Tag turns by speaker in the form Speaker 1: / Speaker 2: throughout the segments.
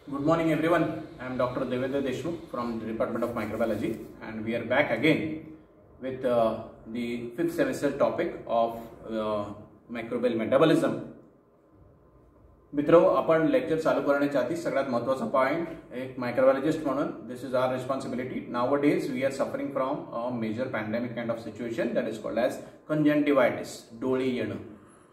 Speaker 1: Good morning everyone. I am Dr. Devendra Deshmukh from the Department of Microbiology, and we are back again with the 5th semester topic of microbial metabolism. मित्रों, आपण lecture चालू करण्याच्या आधी सगळ्यात महत्त्वाचा point, एक microbiologist म्हणून this is our responsibility. Nowadays we are suffering from a major pandemic kind of situation that is called as conjunctivitis, डोळे येणं.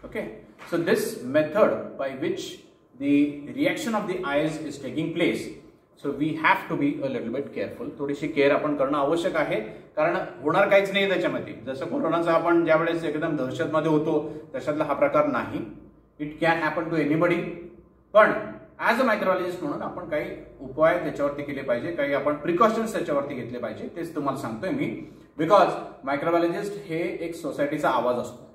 Speaker 1: Okay, so this method by which the reaction of the eyes is taking place, so we have to be a little bit careful. थोडीशी care आपण करणं आवश्यक आहे, कारण होणार काहीच नाही त्याच्यामध्ये. जसं कोरोनाचा आपण ज्यावेळेस एकदम दहशतमध्ये होतो तशातला हा प्रकार नाही. It can happen to anybody, पण ॲज अ मायक्रोबायोलॉजिस्ट म्हणून आपण काही उपाय त्याच्यावरती केले पाहिजे, काही आपण प्रिकॉशन्स त्याच्यावरती घेतले पाहिजे. तेच तुम्हाला सांगतोय मी. बिकॉज मायक्रोबायोलॉजिस्ट हे एक सोसायटीचा आवाज असतो.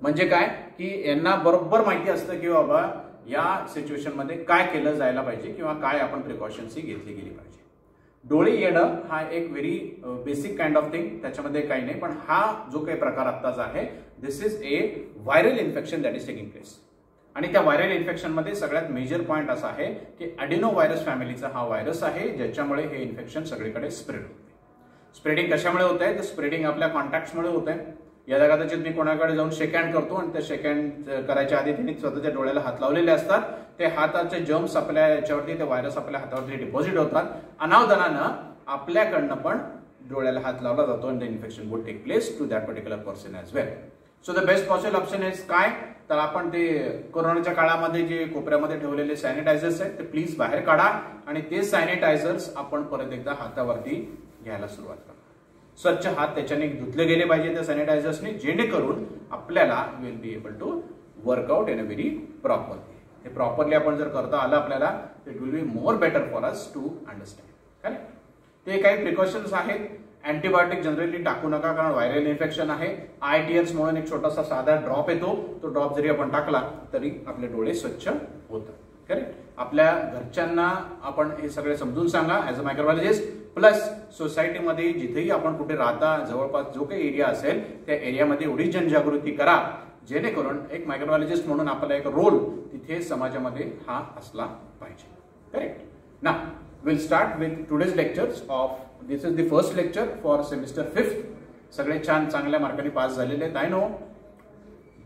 Speaker 1: म्हणजे काय की यांना बरोबर माहिती असतं की बाबा या सिच्युएशन मध्ये काय केलं जायला पाहिजे किंवा काय आपण प्रिकॉशन्स घेतली गेली पाहिजे. डोळे येणं हा एक very basic kind of thing, त्याच्यामध्ये काही नाही. पण हा जो काही प्रकार आत्ताचा आहे, this is a viral infection that is taking place. आणि त्या व्हायरल इन्फेक्शन मध्ये सगळ्यात मेजर पॉइंट असा आहे की ॲडिनो व्हायरस फॅमिलीचा हा व्हायरस आहे, ज्याच्यामुळे हे इन्फेक्शन सगळीकडे स्प्रेड होते. स्प्रेडिंग कशामुळे होत आहे? तर स्प्रेडिंग आपल्या कॉन्टॅक्ट्समुळे होत आहे. याला कदाचित मी कोणाकडे जाऊन शेक हँड करतो आणि त्या शेक हँड करायच्या आधी त्यांनी स्वतःच्या डोळ्याला हात लावलेले असतात. ते हाताचे जर्म्स आपल्या याच्यावरती, ते व्हायरस आपल्या हातावरती डिपॉझिट होतात. अनावधानानं आपल्याकडनं पण डोळ्याला हात लावला जातो आणि the infection would take place to that particular person as well. So the best possible option is काय, तर आपण ते कोरोनाच्या काळामध्ये जे कोपऱ्यामध्ये ठेवलेले सॅनिटायझर्स आहेत ते प्लीज बाहेर काढा आणि ते सॅनिटायझर्स आपण परत एकदा हातावरती घ्यायला सुरुवात करा. स्वच्छ हात त्याच्याने धुतले गेले पाहिजे त्या सॅनिटायझर्सने, जेणेकरून आपल्याला will be able to work out in a very proper. हे प्रॉपरली आपण जर करता आलं आपल्याला, it will be more better for us to understand. Correct. ते काही प्रिकॉशन्स आहेत. अँटीबायोटिक जनरली टाकू नका, कारण व्हायरल इन्फेक्शन आहे. ITS म्हणून एक छोटासा साधा ड्रॉप येतो, तो ड्रॉप जरी आपण टाकला तरी आपले डोळे स्वच्छ होतात. करेक्ट. आपल्या घरच्यांना आपण हे सगळे समजून सांगा ॲज अ मायक्रोबायोलॉजिस्ट. प्लस सोसायटीमध्ये जिथेही आपण कुठे राहता, जवळपास जो काही एरिया असेल त्या एरियामध्ये एवढी जनजागृती करा, जेणेकरून एक मायक्रोबायोलॉजिस्ट म्हणून आपला एक रोल तिथे समाजामध्ये हा असला पाहिजे. करेक्ट. ना will start with today's lectures of, this is the first lecture for semester 5th. सगळे छान चांगल्या मार्कांनी पास झालेले आहेत. I know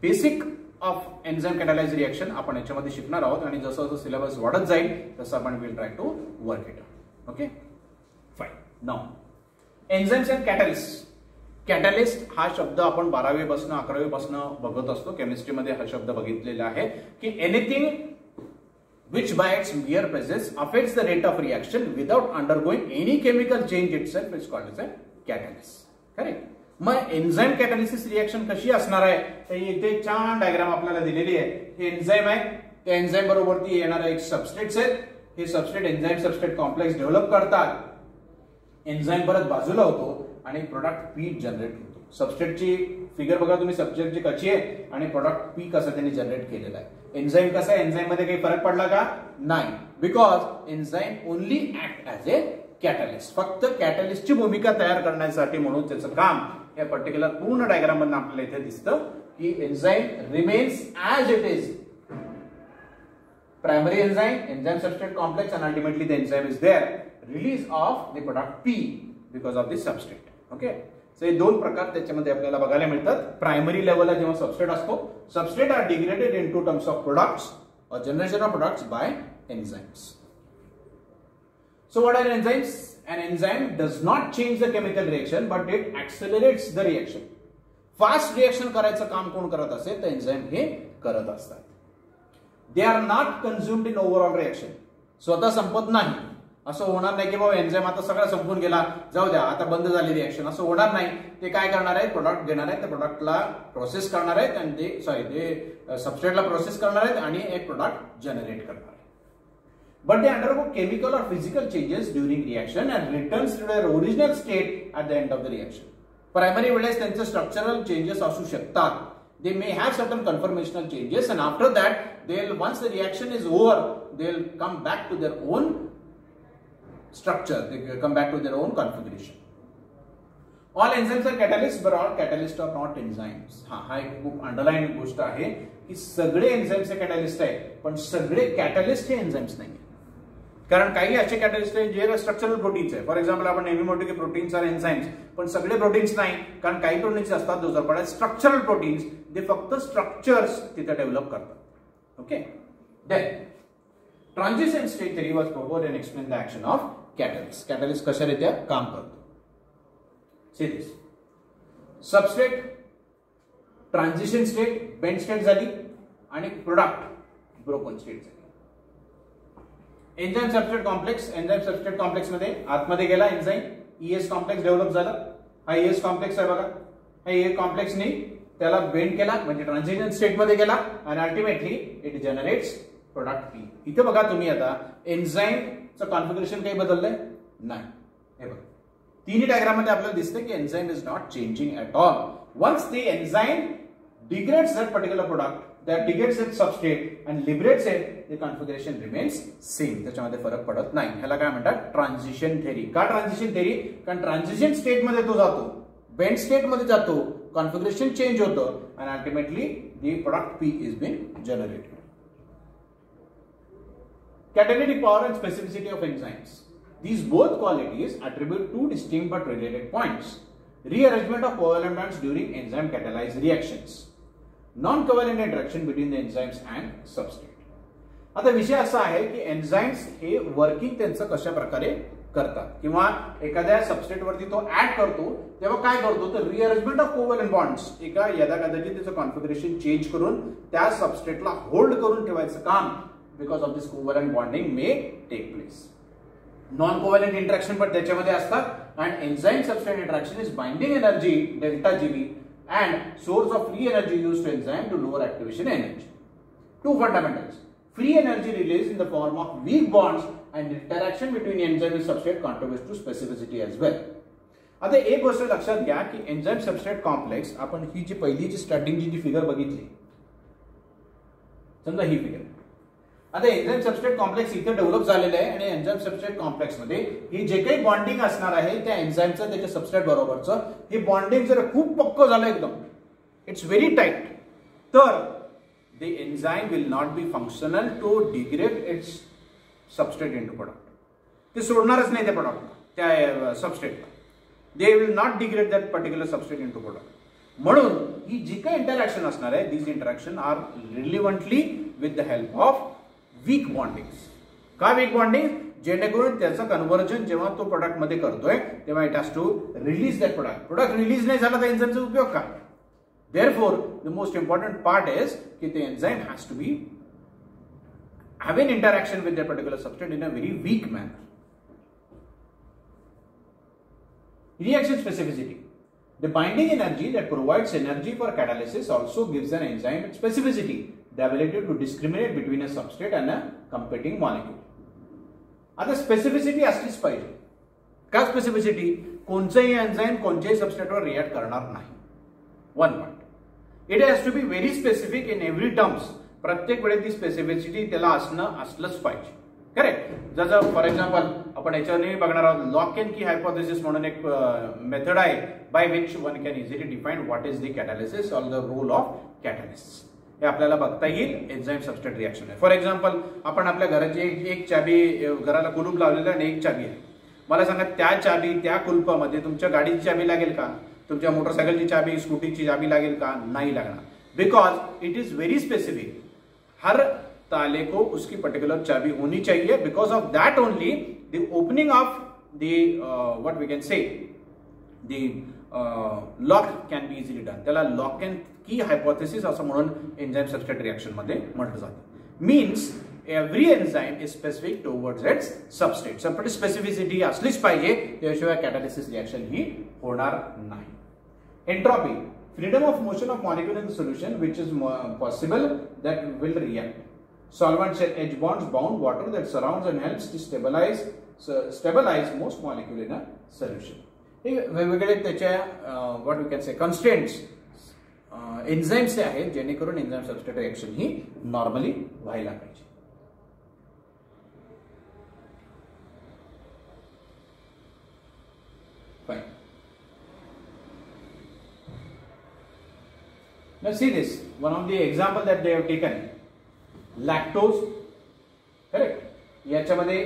Speaker 1: basic of enzyme catalyse reaction आपण याच्यामध्ये शिकणार आहोत, आणि जसं जसं सिलेबस वाढत जाईल तसं आपण will try to work it out. Okay, fine. Now enzymes and catalyst. Catalyst हा शब्द आपण 12वी पासून 11वी पासून बघत असतो. केमिस्ट्रीमध्ये हा शब्द बघितलेला आहे की anything which by its mere presence affects the rate of reaction without undergoing any chemical change itself is called as a catalyst. Correct. मग एन्झाइम कॅटालिसिस रिएक्शन कशी असणार आहे, तर इथे छान डायग्राम आपल्याला दिलेली आहे. हे एन्झाइम आहे, त्या एन्झाइम बरोबरती येणारा एक सबस्ट्रेट्स आहेत. हे substrate enzyme substrate complex develop करतात. एन्झाइम परत बाजूला होतो आणि प्रोडक्ट पी जनरेट होतो. सबस्ट्रेटची फिगर बघा तुम्ही, सबस्ट्रेटची कशी आहे आणि प्रोडक्ट पी कसं त्यांनी जनरेट केलेला आहे. एन्झाइम कसं आहे, एन्झाइम मध्ये काही फरक पडला का? नाही. Because enzyme only act as a catalyst. फक्त कॅटलिस्टची भूमिका तयार करण्यासाठी म्हणून त्याचं काम या पर्टिक्युलर पूर्ण डायग्राम मधून आपल्याला इथे दिसतं की enzyme remains as it is. Primary enzyme substrate complex, and ultimately the enzyme is there, release of the product P because of the substrate. Okay, so हे दोन प्रकार त्याच्यामध्ये आपल्याला बघायला मिळतात. प्रायमरी लेवलला जेव्हा सबस्ट्रेट असतो, substrate are degraded into terms of products or generation of products by enzymes. So what are enzymes? An enzyme does not change the chemical reaction, but it accelerates the reaction. Fast reaction करायचं काम कोण करत असेल तर enzyme हे करत असतात. They are not consumed in overall reaction. स्वतः संपत नाही. असं होणार नाही की बाबा एन्झाइम आता सगळं संपून गेला, जाऊ द्या आता बंद झाली रिएक्शन, असं होणार नाही. ते काय करणार आहेत, प्रोडक्ट घेणार आहेत, त्या प्रोडक्टला प्रोसेस करणार आहेत आणि ते सबस्ट्रेटला प्रोसेस करणार आहेत आणि एक प्रोडक्ट जनरेट करणार आहेत. But they undergo chemical or physical changes during reaction and returns to their original state at the end of the reaction. Primary वेळेस त्यांचे स्ट्रक्चरल चेंजेस असू शकतात. They may have certain conformational changes, and after that, once the reaction is over, they'll come back to their own structure. They come back to their own configuration. All enzymes are catalysts, but all catalysts are not enzymes. हा एक खूप underline गोष्ट आहे की सगळे enzymes हे catalyst आहे, पण सगळे कॅटलिस्ट हे एन्झाइम्स नाही. कारण काही असे कॅटलिस्ट आहेत जे स्ट्रक्चरल प्रोटीन्स आहे. फॉर एक्झाम्पल आपण नेहमी म्हणतो की प्रोटीन्स आर एन्झाइम्स, पण सगळे प्रोटीन्स नाही, कारण काही प्रोटीन्स असतात जो जर स्ट्रक्चरल प्रोटीन्स, ते फक्त स्ट्रक्चर्स तिथे डेव्हलप करतात. Okay, then transition state theory was proposed and explain the action of catalyst. Catalyst कशारित्या काम करतो. See this substrate transition state, bend state झाली आणि प्रोडक्ट ब्रोकन स्टेट झाली. Enzyme substrate complex, enzyme substrate complex मध्ये आतमध्ये गेला एन्झाइम, ईएस कॉम्प्लेक्स डेव्हलप झाला. हा ईएस कॉम्प्लेक्स आहे बघा, हा ईएस कॉम्प्लेक्सने त्याला बेंड केला म्हणजे ट्रान्झिशन स्टेट मध्ये गेला आणि ultimately it generates product P. इथे बघा तुम्ही आता एन्झाइमचं कॉन्फिगरेशन काही बदललंय नाही. हे बघा तिन्ही डायग्राम मध्ये आपल्याला दिसतं की enzyme is not changing at all. Once the enzyme degrades that particular product, that degrades its substrate and liberates it, the configuration remains same. त्याच्यामध्ये फरक पडत नाही. ह्याला काय म्हणतात ट्रान्झिशन थेरी. का ट्रान्झिशन थेरी? कारण ट्रान्झिशन स्टेट मध्ये तो जातो, बेंड स्टेट मध्ये जातो, कॉन्फिगरेशन चेंज होतं आणि ultimately the product P is been generated. Catalytic power and specificity of enzymes. These both qualities attribute two distinct but related points. Rearrangement of covalent bonds during enzyme catalyzed reactions. Non-covalent interaction between the enzymes and substrate. आता विषय असा आहे की enzymes हे working त्यांचं कशा प्रकारे करतात किंवा एखाद्या सबस्ट्रेट वरती तो ऍड करतो तेव्हा काय करतो तर रिअरेंजमेंट ऑफ कोव्हॅलेंट बॉन्ड्स एका यदाकदाचित त्याचं कॉन्फिगरेशन चेंज करून त्या सबस्ट्रेटला होल्ड करून ठेवायचं काम because of this covalent bonding may take place. Non covalent interaction पण त्याच्यामध्ये असतात and enzyme substrate interaction is binding energy delta GB and source of free energy used to enzyme to lower activation energy. Two fundamentals. Free energy released in the form of weak bonds and interaction between enzyme and substrate contributes to specificity as well. आता एक गोष्ट लक्षात घ्या की enzyme substrate complex आपण ही जी पहिली स्टार्टिंगची जी figure बघितली, समजा ही फिगर, आता एन्झाइम सबस्ट्रेट कॉम्प्लेक्स इथे डेव्हलप झालेलं आहे आणि एन्झाइम सबस्ट्रेट कॉम्प्लेक्स मध्ये हे जे काही बॉन्डिंग असणार आहे त्या एन्झाइमचं त्याच्या सबस्ट्रेट बरोबरचं हे बॉन्डिंग जर खूप पक्क झालं एकदम, इट्स व्हेरी टाइट, तर the enzyme will not be functional to degrade its substrate into product. ते सोडणारच नाही त्या प्रोडक्ट त्या सबस्ट्रेटला. They will not degrade that particular substrate into product. म्हणून ही जी काही इंटरॅक्शन असणार आहे these interaction are relevantly with the help of weak bondings. का वीक बॉन्डिंग? जेणेकरून त्याचं कन्व्हर्जन जेव्हा तो प्रोडक्ट मध्ये करतोय तेव्हा it has to release that product. Product release नाही झाला तर एन्झाइमचा उपयोग काय? Therefore the most important part is की the enzyme has to be have an interaction with that particular substrate in a very weak manner. Reaction specificity. The binding energy that provides energy for catalysis also gives an enzyme its specificity, the ability to discriminate between a substrate and a competing molecule. आता specificity असलीच पाहिजे. का specificity? कोणतेही enzyme कोणत्याही सबस्ट्रेटवर react करणार नाही. One point. It has to be very specific in every terms. प्रत्येक वेळेस ती स्पेसिफिसिटी त्याला असलंच पाहिजे. करेक्ट. जसं फॉर एक्झाम्पल आपण याच्याने बघणार आहोत लॉक अँड की हायपोथेसिस म्हणून एक मेथड आहे by which one can easily define what is the catalysis or the role of catalyst. हे आपल्याला बघता येईल एन्झाइम सबस्ट्रेट रिएक्शन आहे. फॉर एक्झाम्पल आपण आपल्या घराची एक चाबी, घराला कुलूप लावलेला आणि एक चाबी आहे. मला सांगा त्या चाबी त्या कुलपामध्ये तुमच्या गाडीची चाबी लागेल का? तुमच्या मोटरसायकलची चाबी, स्कूटीची चाबी लागेल का? नहीं लगना, because it is very specific. हर ताले को उसकी पर्टिकुलर चाबी होनी चाहिए. Because of that only the opening of the what we can say the lock can be easily done. त्याला लॉक अँड की हायपोथेसिस असं म्हणून एन्झाइम सबस्ट्रेट रिएक्शन मध्ये म्हटलं जातं. Means every enzyme is specific towards its substrate. Substrate specificity असलीच पाहिजे, त्याशिवाय कॅटॅलिसिस reaction ही होणार नाही. Entropy, freedom of motion of molecule in the solution which is possible that will react. Solvent shell edge bonds bound water that surrounds and helps to stabilize most molecule in a solution. हे वेगवेगळे त्याच्या what we can say constraints enzymes आहेत जेणेकरून enzyme substrate reaction ही normally व्हायला पाहिजे. Fine. Now see this, one of the example that they have taken, lactose, correct? याच्यामध्ये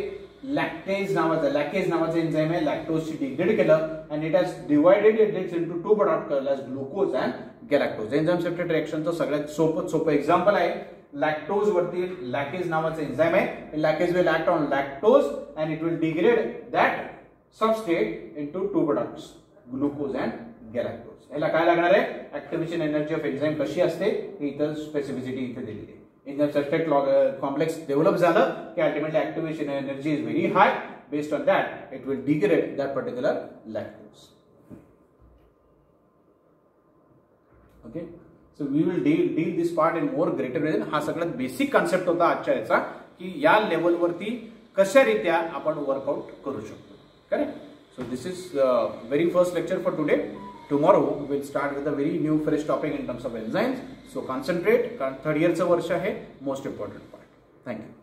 Speaker 1: लॅक्टेज नावाचं enzyme आहे, लॅक्टोजची डिग्रेड केलं and it has divided it into two product called glucose and galactose. Enzyme substrate रिएक्शनचं सगळ्यात सोपं एक्झाम्पल आहे. Lactose वरती लॅकेज नावाचं एन्झाइम आहे. Lactase will act on lactose and it will degrade that substrate into two products glucose and galactose. याला काय लागणार आहे, ऍक्टिव्हेशन एनर्जी ऑफ एन्झाइम कशी असते ही इथं स्पेसिफिसिटी इथे दिलेली आहे. एन्झाइम सबस्ट्रेट कॉम्प्लेक्स डेव्हलप झालं की ultimately activation energy is very high. Based on that it will degrade that particular lactose. Okay, so we will deal this part in more greater way. हा सगळ्यात basic concept होता आजच्या याचा की या लेवलवरती कशारित्या आपण वर्कआउट करू शकतो. Correct. So this is very first lecture for today. Tomorrow we'll start with a very new fresh topic in terms of enzymes. So concentrate. Third year चा वर्ष आहे, most important part. Thank you.